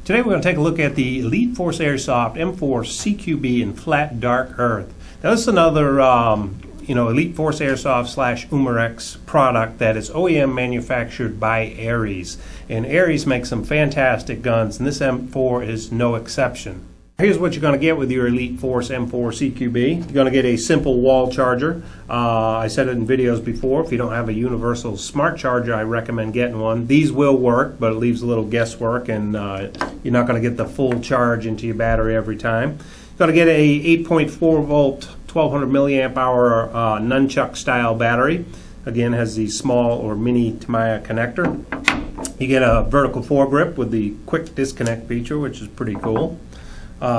Today we're going to take a look at the Elite Force Airsoft M4 CQB in flat dark earth. Now this is another Elite Force Airsoft / Umarex product that is OEM manufactured by Aries. And Aries makes some fantastic guns, and this M4 is no exception. Here's what you're going to get with your Elite Force M4 CQB. You're going to get a simple wall charger. I said it in videos before, if you don't have a universal smart charger, I recommend getting one. These will work, but it leaves a little guesswork, and you're not going to get the full charge into your battery every time. You're going to get a 8.4 volt, 1200 milliamp hour nunchuck style battery. Again, has the small or mini Tamiya connector. You get a vertical foregrip with the quick disconnect feature, which is pretty cool.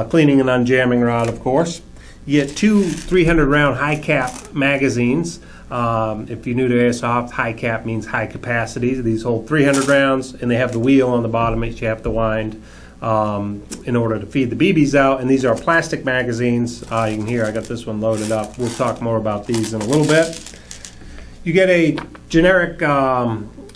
Cleaning and unjamming rod, of course. You get two 300 round high cap magazines. If you're new to Airsoft, high cap means high capacity. These hold 300 rounds, and they have the wheel on the bottom that you have to wind in order to feed the BBs out. And these are plastic magazines. You can hear I got this one loaded up. We'll talk more about these in a little bit. You get a generic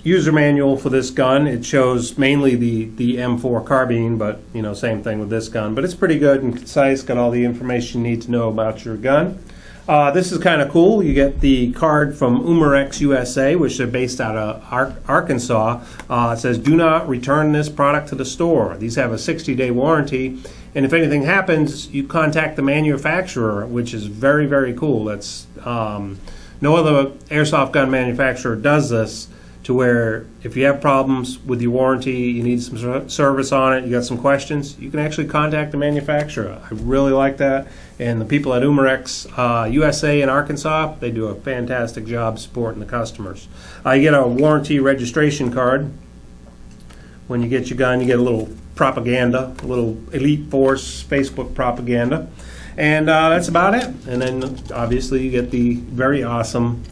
user manual for this gun. It shows mainly the M4 carbine, but same thing with this gun. But it's pretty good and concise, got all the information you need to know about your gun. This is kind of cool. You get the card from Umarex USA, which are based out of Arkansas. It says, "Do not return this product to the store." These have a 60-day warranty, and if anything happens, you contact the manufacturer, which is very, very cool. That's no other airsoft gun manufacturer does this, to where if you have problems with your warranty, you need some service on it, you got some questions, you can actually contact the manufacturer. I really like that, and the people at Umarex USA in Arkansas, they do a fantastic job supporting the customers. You get a warranty registration card. When you get your gun, you get a little propaganda, a little Elite Force Facebook propaganda, and that's about it. And then obviously you get the very awesome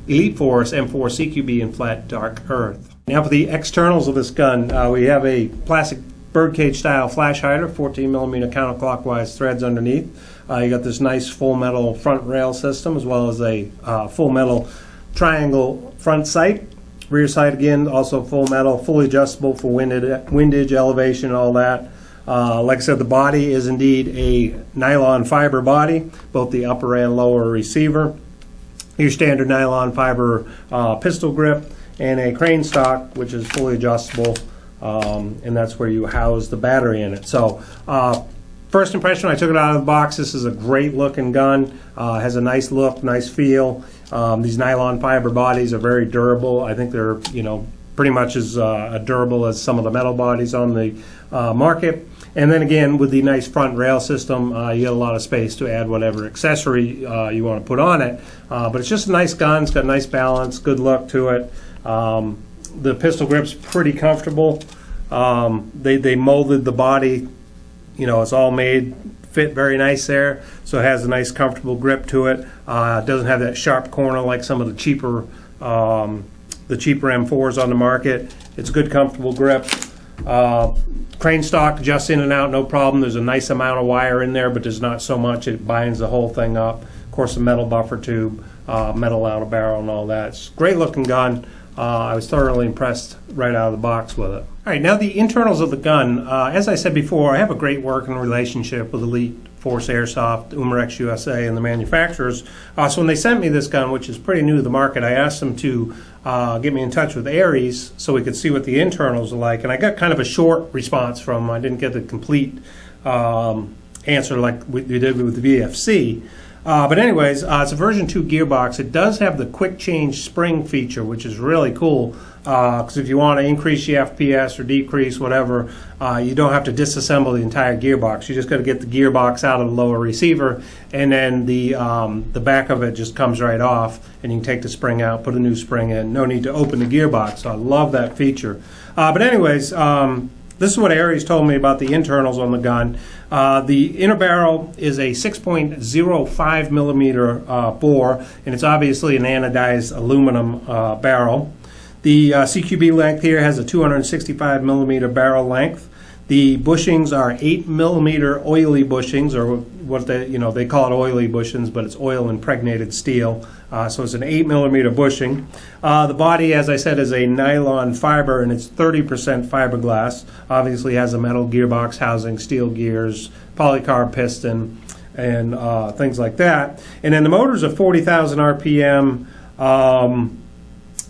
Elite Force M4 CQB in flat dark earth. Now for the externals of this gun, we have a plastic birdcage style flash hider, 14mm counterclockwise threads underneath. You got this nice full metal front rail system, as well as a full metal triangle front sight. Rear sight again, also full metal, fully adjustable for windage, elevation, all that. Like I said, the body is indeed a nylon fiber body, both the upper and lower receiver. Your standard nylon fiber pistol grip, and a crane stock, which is fully adjustable, and that's where you house the battery in it. So first impression, I took it out of the box, this is a great looking gun. Has a nice look, nice feel. These nylon fiber bodies are very durable. I think they're pretty much as durable as some of the metal bodies on the market. And then again, with the nice front rail system, you get a lot of space to add whatever accessory you want to put on it. But it's just a nice gun. It's got a nice balance, good look to it. The pistol grip's pretty comfortable. They molded the body. It's all made, fit very nice there. So it has a nice comfortable grip to it. It doesn't have that sharp corner like some of the cheaper M4s on the market. It's a good, comfortable grip. Crane stock, just in and out, no problem. There's a nice amount of wire in there, but there's not so much. It binds the whole thing up. Of course, a metal buffer tube, metal outer barrel, and all that. It's a great looking gun. I was thoroughly impressed right out of the box with it. All right, now the internals of the gun. As I said before, I have a great working relationship with Elite Force Airsoft, Umarex USA, and the manufacturers. So when they sent me this gun, which is pretty new to the market, I asked them to get me in touch with Aries so we could see what the internals are like. And I got kind of a short response from them. I didn't get the complete answer like we did with the VFC. But anyways, it's a version 2 gearbox. It does have the quick change spring feature, which is really cool, because if you want to increase your FPS or decrease whatever, you don't have to disassemble the entire gearbox. You just got to get the gearbox out of the lower receiver, and then the back of it just comes right off, and you can take the spring out, put a new spring in. No need to open the gearbox. So I love that feature. But anyways, this is what Aries told me about the internals on the gun. The inner barrel is a 6.05 millimeter bore, and it's obviously an anodized aluminum barrel. The CQB length here has a 265 millimeter barrel length. The bushings are 8mm oily bushings, or what they call it oily bushings, but it's oil impregnated steel. So it's an 8mm bushing. The body, as I said, is a nylon fiber, and it's 30% fiberglass. Obviously has a metal gearbox housing, steel gears, polycarb piston, and things like that. And then the motor's a 40,000 RPM.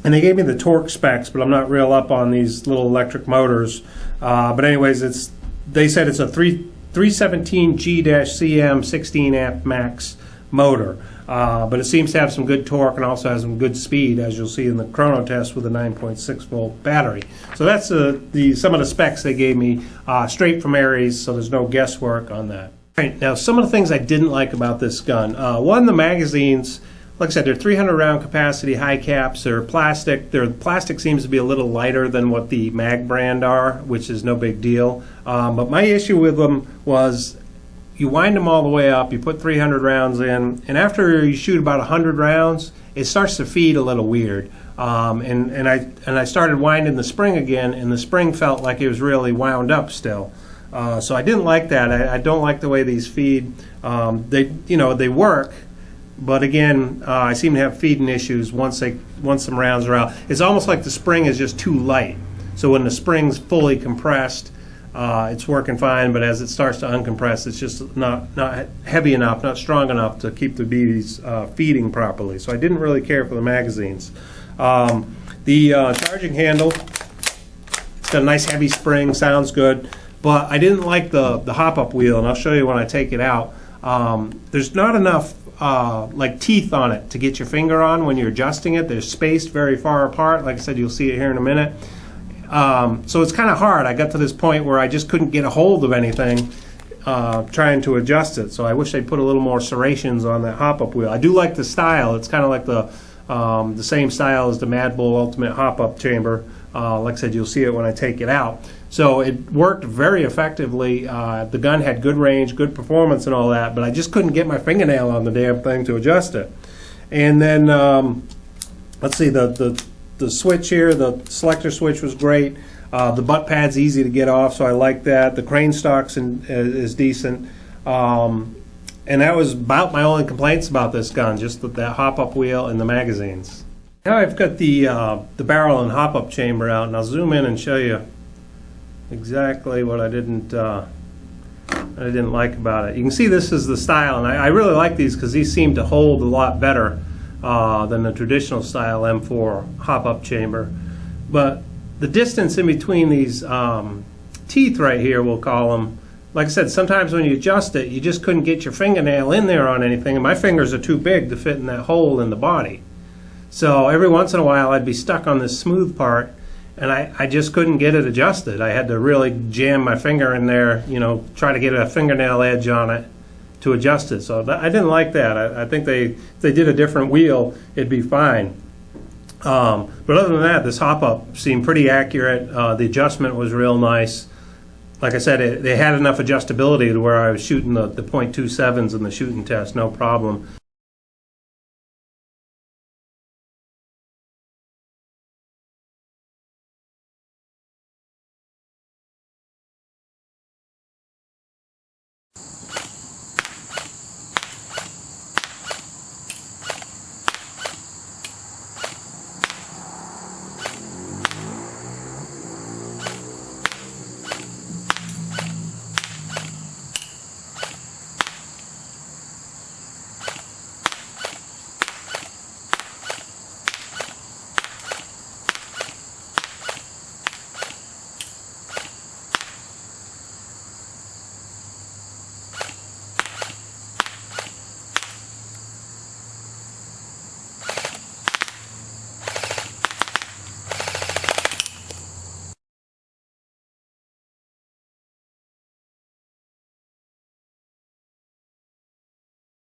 And they gave me the torque specs, but I'm not real up on these little electric motors. But anyways, they said it's a 317G-CM 16 amp max motor. But it seems to have some good torque and also has some good speed, as you'll see in the chrono test with a 9.6 volt battery. So that's some of the specs they gave me straight from Aries, so there's no guesswork on that. All right, now some of the things I didn't like about this gun. One, the magazines. Like I said, they're 300 round capacity high caps. They're plastic. Their plastic seems to be a little lighter than what the Mag brand are, which is no big deal. But my issue with them was you wind them all the way up, you put 300 rounds in, and after you shoot about 100 rounds, it starts to feed a little weird. And I started winding the spring again, and the spring felt like it was really wound up still. So I didn't like that. I don't like the way these feed. They work. But again, I seem to have feeding issues once some rounds are out. It's almost like the spring is just too light. So when the spring's fully compressed, it's working fine. But as it starts to uncompress, it's just not heavy enough, not strong enough to keep the BBs feeding properly. So I didn't really care for the magazines. The charging handle, it's got a nice heavy spring, sounds good. But I didn't like the hop-up wheel, and I'll show you when I take it out. There's not enough like teeth on it to get your finger on when you're adjusting it. They're spaced very far apart. Like I said, you'll see it here in a minute. So it's kind of hard. I got to this point where I just couldn't get a hold of anything trying to adjust it. So I wish they'd put a little more serrations on that hop-up wheel. I do like the style. It's kind of like the same style as the Mad Bull Ultimate hop-up chamber. Like I said, you'll see it when I take it out. So it worked very effectively. The gun had good range, good performance and all that, but I just couldn't get my fingernail on the damn thing to adjust it. And then, let's see, the switch here, the selector switch was great. The butt pad's easy to get off, so I like that. The crane stocks is decent. And that was about my only complaints about this gun, just that hop-up wheel and the magazines. Now I've got the barrel and hop-up chamber out, and I'll zoom in and show you exactly what I didn't like about it. You can see this is the style, and I really like these because these seem to hold a lot better than the traditional style M4 hop-up chamber. But the distance in between these teeth right here, we'll call them, like I said, sometimes when you adjust it, you just couldn't get your fingernail in there on anything, and my fingers are too big to fit in that hole in the body. So every once in a while I'd be stuck on this smooth part, and I just couldn't get it adjusted. I had to really jam my finger in there, try to get a fingernail edge on it to adjust it. So I didn't like that. I think if they did a different wheel, it'd be fine. But other than that, this hop-up seemed pretty accurate. The adjustment was real nice. Like I said, they had enough adjustability to where I was shooting the .27s in the shooting test, no problem.